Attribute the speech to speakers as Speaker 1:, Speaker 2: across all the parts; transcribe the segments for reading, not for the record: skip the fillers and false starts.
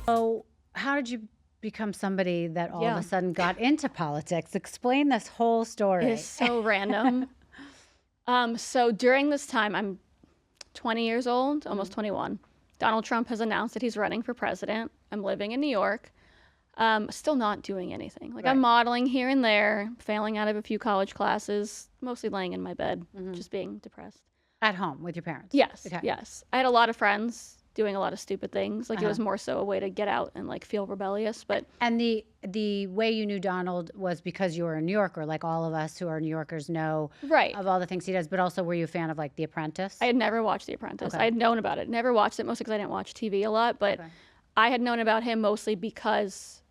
Speaker 1: So how did you become somebody that all of a sudden got into politics? Explain this whole story.
Speaker 2: It's so random. So during this time, I'm 20 years old, almost 21. Donald Trump has announced that he's running for president. I'm living in New York. Still not doing anything. Like, I'm modeling here and there, failing out of a few college classes, mostly laying in my bed, just being depressed.
Speaker 1: At home with your parents?
Speaker 2: Yes,
Speaker 1: Okay.
Speaker 2: yes. I had a lot of friends doing a lot of stupid things. Like, it was more so a way to get out and, like, feel rebellious. But
Speaker 1: And the way you knew Donald was because you were a New Yorker, like all of us who are New Yorkers know of all the things he does, but also were you a fan of, like, The Apprentice?
Speaker 2: I had never watched The Apprentice. I had known about it. Never watched it, mostly because I didn't watch TV a lot. But I had known about him mostly because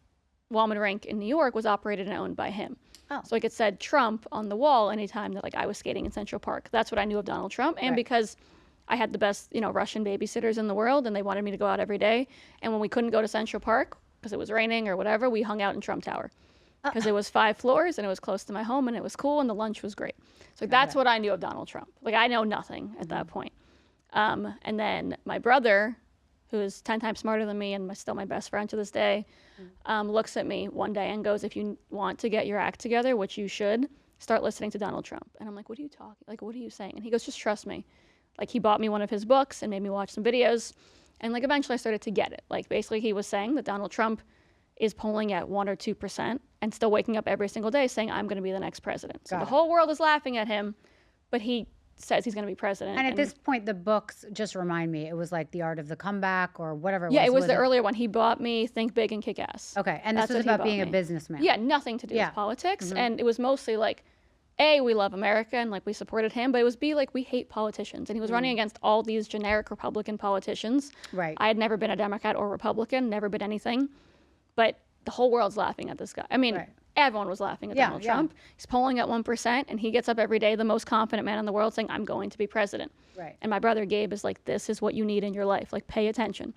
Speaker 2: Walman Rink in New York was operated and owned by him. So, like, it said Trump on the wall anytime that, like, I was skating in Central Park. That's what I knew of Donald Trump. And because I had the best, Russian babysitters in the world, and they wanted me to go out every day. And when we couldn't go to Central Park because it was raining or whatever, we hung out in Trump Tower because it was 5 floors and it was close to my home and it was cool and the lunch was great. So that's what I knew of Donald Trump. Like, I know nothing at that point. And then my brother, who is 10 times smarter than me and still my best friend to this day, looks at me one day and goes, if you want to get your act together, which you should, start listening to Donald Trump. And I'm like, what are you talking? Like, what are you saying? And he goes, just trust me. Like, he bought me one of his books and made me watch some videos. And, like, eventually I started to get it. Like, basically he was saying that Donald Trump is polling at 1 or 2% and still waking up every single day saying, I'm going to be the next president. So the whole world is laughing at him, but he says he's going to be president.
Speaker 1: And at this point, the books, just remind me, it was like The Art of the Comeback or whatever it was.
Speaker 2: Yeah, it was the earlier one. He bought me Think Big and Kick Ass.
Speaker 1: Okay, and this was about being a businessman.
Speaker 2: Yeah, nothing to do with politics. And it was mostly like, A, we love America and, like, we supported him, but it was B, like, we hate politicians. And he was running against all these generic Republican politicians.
Speaker 1: Right.
Speaker 2: I had never been a Democrat or Republican, never been anything. But the whole world's laughing at this guy. I mean, everyone was laughing at Donald Trump. He's polling at 1%, and he gets up every day, the most confident man in the world, saying, I'm going to be president.
Speaker 1: Right.
Speaker 2: And my brother Gabe is like, this is what you need in your life. Like, pay attention.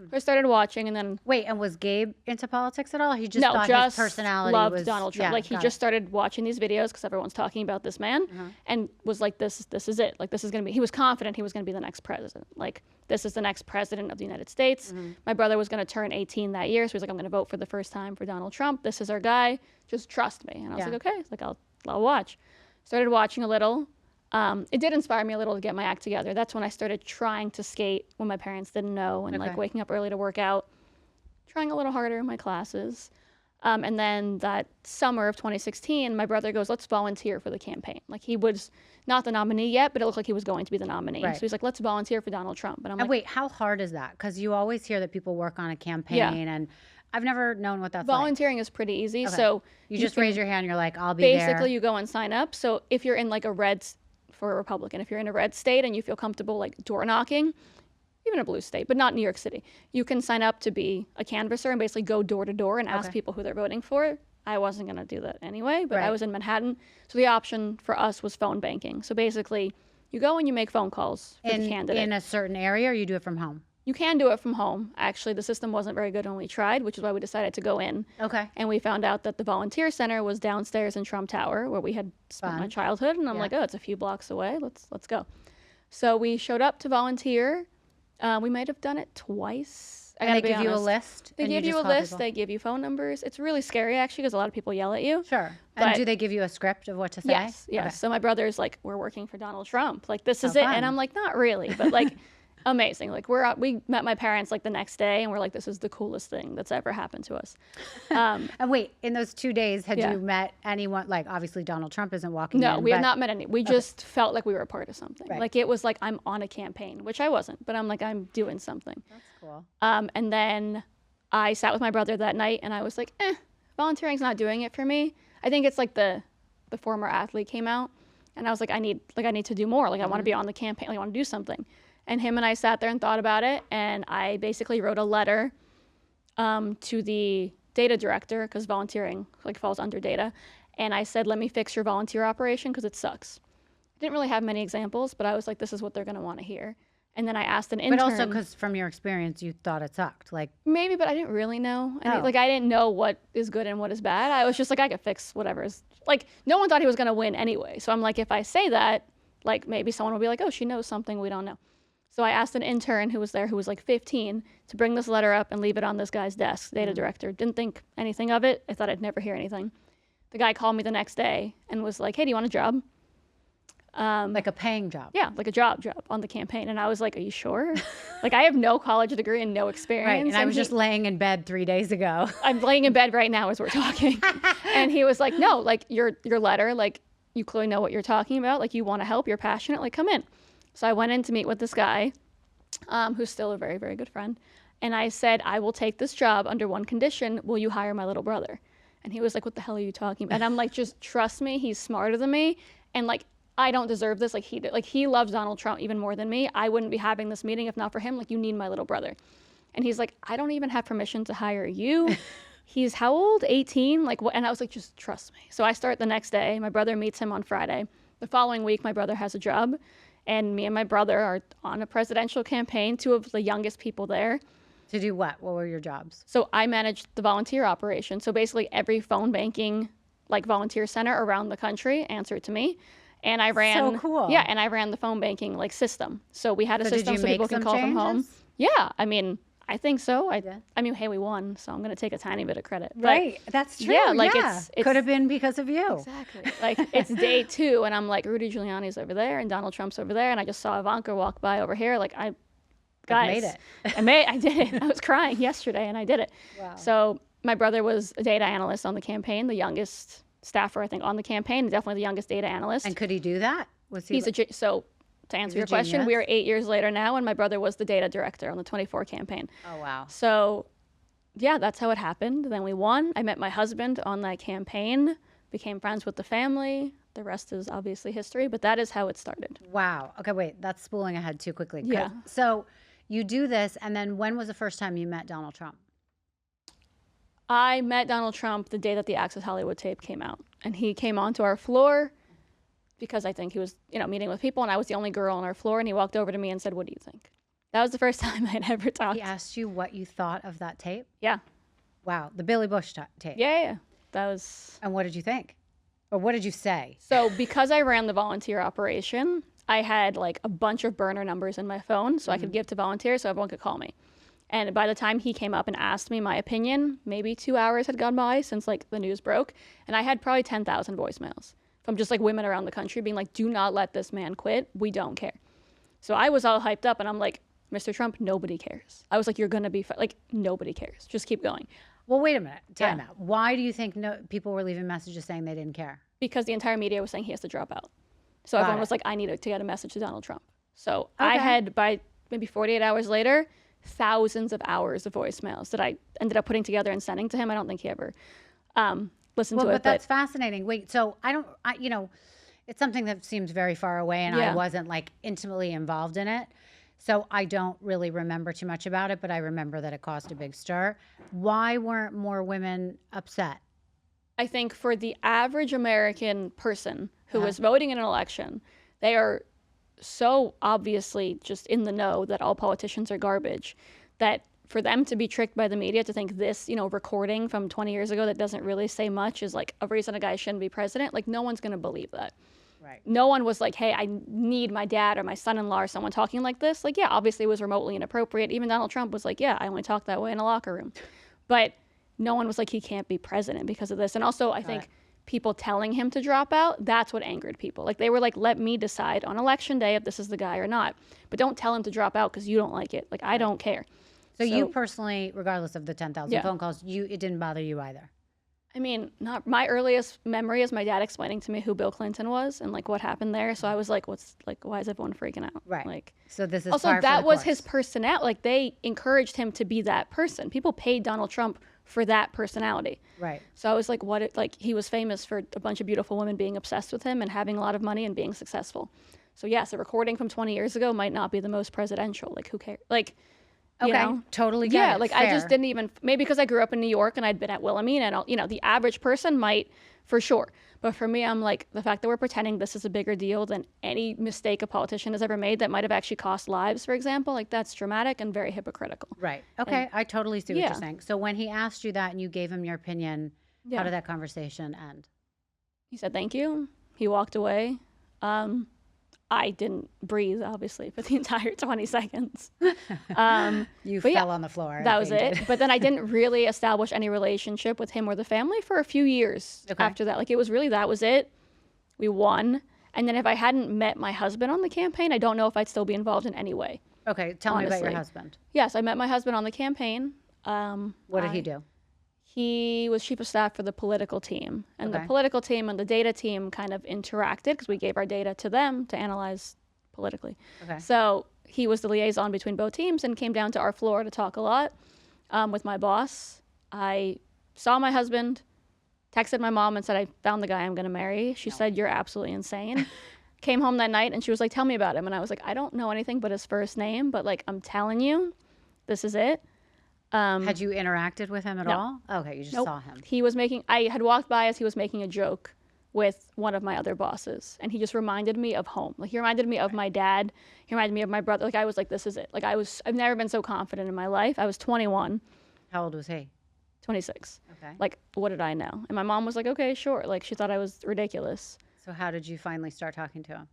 Speaker 2: So I started watching, and then...
Speaker 1: Wait, and was Gabe into politics at all? He just thought his personality
Speaker 2: loved
Speaker 1: was...
Speaker 2: Donald Trump. Like, he just started watching these videos because everyone's talking about this man, and was like, this is it. Like, this is going to be... He was confident he was going to be the next president. Like, this is the next president of the United States. My brother was going to turn 18 that year, so he was like, I'm going to vote for the first time for Donald Trump. This is our guy. Just trust me. And I was like, okay. It's like, I'll watch. Started watching a little. It did inspire me a little to get my act together. That's when I started trying to skate when my parents didn't know, and like waking up early to work out, trying a little harder in my classes. And then that summer of 2016, my brother goes, let's volunteer for the campaign. Like, he was not the nominee yet, but it looked like he was going to be the nominee. So he's like, let's volunteer for Donald Trump. And I'm like,
Speaker 1: wait, how hard is that? Because you always hear that people work on a campaign, and I've never known what that's
Speaker 2: volunteering is pretty easy. So
Speaker 1: you just raise your hand, you're like, I'll be
Speaker 2: there.
Speaker 1: Basically,
Speaker 2: you go and sign up. So if you're in, like, a red... for a Republican, if you're in a red state and you feel comfortable, like, door knocking, even a blue state, but not New York City, you can sign up to be a canvasser and basically go door to door and ask people who they're voting for. I wasn't going to do that anyway, but I was in Manhattan. So the option for us was phone banking. So basically, you go and you make phone calls for the candidate.
Speaker 1: In a certain area, or you do it from home?
Speaker 2: You can do it from home. Actually, the system wasn't very good when we tried, which is why we decided to go in.
Speaker 1: Okay.
Speaker 2: And we found out that the volunteer center was downstairs in Trump Tower, where we had spent my childhood. And I'm like, oh, it's a few blocks away. Let's go. So we showed up to volunteer. We might have done it twice.
Speaker 1: And they give you a list?
Speaker 2: They give you a list. They give you phone numbers. It's really scary, actually, because a lot of people yell at you.
Speaker 1: Sure. And do they give you a script of what to say?
Speaker 2: Yes. Yes. Okay. So my brother's like, we're working for Donald Trump. Like, this is it. And I'm like, not really. But, like... amazing. Like, we met my parents, like, the next day, and we're like, this is the coolest thing that's ever happened to us.
Speaker 1: And wait, in those 2 days, had you met anyone? Like, obviously Donald Trump isn't walking in.
Speaker 2: No, we had not met any. We just felt like we were a part of something. Like, it was like, I'm on a campaign, which I wasn't, but I'm like, I'm doing something.
Speaker 1: That's cool.
Speaker 2: And then I sat with my brother that night, and I was like, volunteering's not doing it for me. I think it's like the former athlete came out, and I was like, I need to do more. Like, I want to be on the campaign. Like, I want to do something. And him and I sat there and thought about it, and I basically wrote a letter to the data director, because volunteering, like, falls under data, and I said, let me fix your volunteer operation because it sucks. I didn't really have many examples, but I was like, this is what they're going to want to hear. And then I asked an intern.
Speaker 1: But also because from your experience, you thought it sucked. Like,
Speaker 2: maybe, but I didn't really know. And I didn't know what is good and what is bad. I was just like, I could fix whatever is... Like, no one thought he was going to win anyway. So I'm like, if I say that, like, maybe someone will be like, oh, she knows something we don't know. So I asked an intern who was there, who was like 15, to bring this letter up and leave it on this guy's desk, data director. Didn't think anything of it. I thought I'd never hear anything. The guy called me the next day and was like, hey, do you want a job?
Speaker 1: Like a paying job?
Speaker 2: Yeah, like a job on the campaign. And I was like, are you sure? Like, I have no college degree and no experience.
Speaker 1: Right, and I was just laying in bed 3 days ago.
Speaker 2: I'm laying in bed right now as we're talking. And he was like, no, like, your letter, like, you clearly know what you're talking about. Like, you want to help. You're passionate. Like, come in. So I went in to meet with this guy, who's still a very, very good friend. And I said, I will take this job under one condition. Will you hire my little brother? And he was like, what the hell are you talking about? And I'm like, just trust me. He's smarter than me. And like, I don't deserve this like he did. Like, he loves Donald Trump even more than me. I wouldn't be having this meeting if not for him. Like, you need my little brother. And he's like, I don't even have permission to hire you. He's how old? 18? Like, what? And I was like, just trust me. So I start the next day. My brother meets him on Friday. The following week, my brother has a job. And me and my brother are on a presidential campaign, 2 of the youngest people there.
Speaker 1: To do what? What were your jobs?
Speaker 2: So I managed the volunteer operation. So basically every phone banking, like, volunteer center around the country answered to me. And I ran,
Speaker 1: so cool.
Speaker 2: Yeah, and I ran the phone banking like system. So we had a system so people can call from home. Yeah, I mean, I think so. I mean, hey, we won, so I'm gonna take a tiny bit of credit.
Speaker 1: Right, but that's true. Yeah, like it's could have been because of you.
Speaker 2: Exactly. Like, it's day 2, and I'm like, Rudy Giuliani's over there, and Donald Trump's over there, and I just saw Ivanka walk by over here. Like, guys,
Speaker 1: made it.
Speaker 2: I did it. I was crying yesterday, and I did it. Wow. So my brother was a data analyst on the campaign, the youngest staffer, I think, on the campaign, definitely the youngest data analyst.
Speaker 1: And could he do that? Was he?
Speaker 2: So to answer your question, we are 8 years later now, and my brother was the data director on the 24 campaign.
Speaker 1: Oh, wow.
Speaker 2: So, yeah, that's how it happened. Then we won. I met my husband on that campaign, became friends with the family. The rest is obviously history, but that is how it started.
Speaker 1: Wow. Okay, wait, that's spooling ahead too quickly.
Speaker 2: Yeah.
Speaker 1: So you do this, and then when was the first time you met Donald Trump?
Speaker 2: I met Donald Trump the day that the Access Hollywood tape came out. And he came onto our floor because I think he was, meeting with people, and I was the only girl on our floor, and he walked over to me and said, what do you think? That was the first time I'd ever talked.
Speaker 1: He asked you what you thought of that tape?
Speaker 2: Yeah.
Speaker 1: Wow, the Billy Bush tape.
Speaker 2: Yeah. That was...
Speaker 1: And what did you think? Or what did you say?
Speaker 2: So because I ran the volunteer operation, I had like a bunch of burner numbers in my phone so I could give to volunteers so everyone could call me. And by the time he came up and asked me my opinion, maybe 2 hours had gone by since like the news broke. And I had probably 10,000 voicemails from just like women around the country being like, do not let this man quit. We don't care. So I was all hyped up and I'm like, Mr. Trump, nobody cares. I was like, you're going to be like, nobody cares. Just keep going.
Speaker 1: Well, wait a minute. Time out. Why do you think people were leaving messages saying they didn't care?
Speaker 2: Because the entire media was saying he has to drop out. So everyone was like, I need to get a message to Donald Trump. So I had, by maybe 48 hours later, thousands of hours of voicemails that I ended up putting together and sending to him. I don't think he ever listened to it.
Speaker 1: But that's fascinating. Wait, so it's something that seems very far away, and I wasn't like intimately involved in it. So I don't really remember too much about it, but I remember that it caused a big stir. Why weren't more women upset?
Speaker 2: I think for the average American person who is voting in an election, they are so obviously just in the know that all politicians are garbage, that for them to be tricked by the media to think this, recording from 20 years ago that doesn't really say much is like a reason a guy shouldn't be president, like no one's going to believe that.
Speaker 1: Right.
Speaker 2: No one was like, hey, I need my dad or my son-in-law or someone talking like this. Like, yeah, obviously it was remotely inappropriate. Even Donald Trump was like, yeah, I only talk that way in a locker room. But no one was like, he can't be president because of this. And also, I think people telling him to drop out, that's what angered people. Like, they were like, let me decide on election day if this is the guy or not. But don't tell him to drop out because you don't like it. Like, I don't care.
Speaker 1: So you personally, regardless of the 10,000 phone calls, it didn't bother you either?
Speaker 2: I mean, not my earliest memory is my dad explaining to me who Bill Clinton was and like what happened there. So I was like, why is everyone freaking out?
Speaker 1: Right.
Speaker 2: Like,
Speaker 1: so this is
Speaker 2: also that was his personality. Like, they encouraged him to be that person. People paid Donald Trump for that personality.
Speaker 1: Right.
Speaker 2: So I was like, he was famous for a bunch of beautiful women being obsessed with him and having a lot of money and being successful. So yes, a recording from 20 years ago might not be the most presidential. Like, who cares? Like,
Speaker 1: totally get it.
Speaker 2: Yeah, like fair. I just didn't even, maybe because I grew up in New York and I'd been at Wilhelmina and, the average person might, for sure. But for me, I'm like, the fact that we're pretending this is a bigger deal than any mistake a politician has ever made that might have actually cost lives, for example, like that's dramatic and very hypocritical.
Speaker 1: Right. Okay, I totally see what you're saying. So when he asked you that and you gave him your opinion, how did that conversation end?
Speaker 2: He said, thank you. He walked away. I didn't breathe, obviously, for the entire 20 seconds.
Speaker 1: You fell on the floor.
Speaker 2: That was it. But then I didn't really establish any relationship with him or the family for a few years after that. Like, it was really, that was it. We won. And then if I hadn't met my husband on the campaign, I don't know if I'd still be involved in any way.
Speaker 1: Okay, tell me about your husband.
Speaker 2: Yes, I met my husband on the campaign.
Speaker 1: What did he do?
Speaker 2: He was chief of staff for the political team. And the political team and the data team kind of interacted because we gave our data to them to analyze politically. Okay. So he was the liaison between both teams and came down to our floor to talk a lot with my boss. I saw my husband, texted my mom and said, I found the guy I'm going to marry. She said, you're absolutely insane. Came home that night and she was like, tell me about him. And I was like, I don't know anything but his first name, but like, I'm telling you, this is it.
Speaker 1: Had you interacted with him at all? Okay, you just saw him.
Speaker 2: I had walked by as he was making a joke with one of my other bosses, and he just reminded me of home. Like, he reminded me of my dad. He reminded me of my brother. Like, I was like, this is it. Like, I've never been so confident in my life. I was 21.
Speaker 1: How old was he?
Speaker 2: 26.
Speaker 1: Okay.
Speaker 2: Like, what did I know? And my mom was like, okay, sure. Like, she thought I was ridiculous.
Speaker 1: So how did you finally start talking to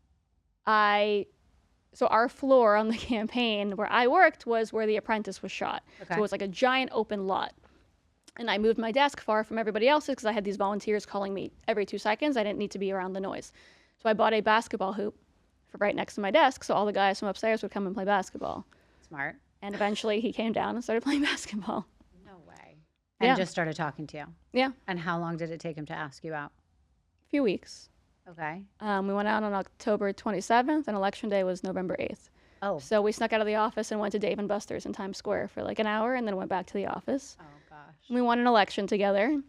Speaker 1: him?
Speaker 2: So our floor on the campaign where I worked was where The Apprentice was shot. Okay. So it was like a giant open lot. And I moved my desk far from everybody else's because I had these volunteers calling me every 2 seconds. I didn't need to be around the noise. So I bought a basketball hoop for right next to my desk so all the guys from upstairs would come and play basketball.
Speaker 1: Smart.
Speaker 2: And eventually he came down and started playing basketball.
Speaker 1: No way. And just started talking to you?
Speaker 2: Yeah.
Speaker 1: And how long did it take him to ask you out?
Speaker 2: A few weeks.
Speaker 1: Okay.
Speaker 2: We went out on October 27th, and Election Day was November 8th. Oh. So we snuck out of the office and went to Dave & Buster's in Times Square for like an hour, and then went back to the office.
Speaker 1: Oh, gosh.
Speaker 2: We won an election together.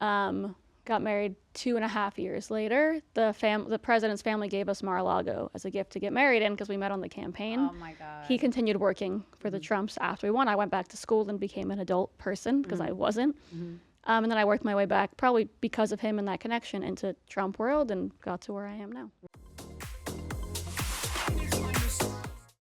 Speaker 2: Got married 2.5 years later. The president's family gave us Mar-a-Lago as a gift to get married in because we met on the campaign.
Speaker 1: Oh, my God.
Speaker 2: He continued working for the Trumps after we won. I went back to school and became an adult person because I wasn't. And then I worked my way back, probably because of him and that connection, into Trump world and got to where I am now.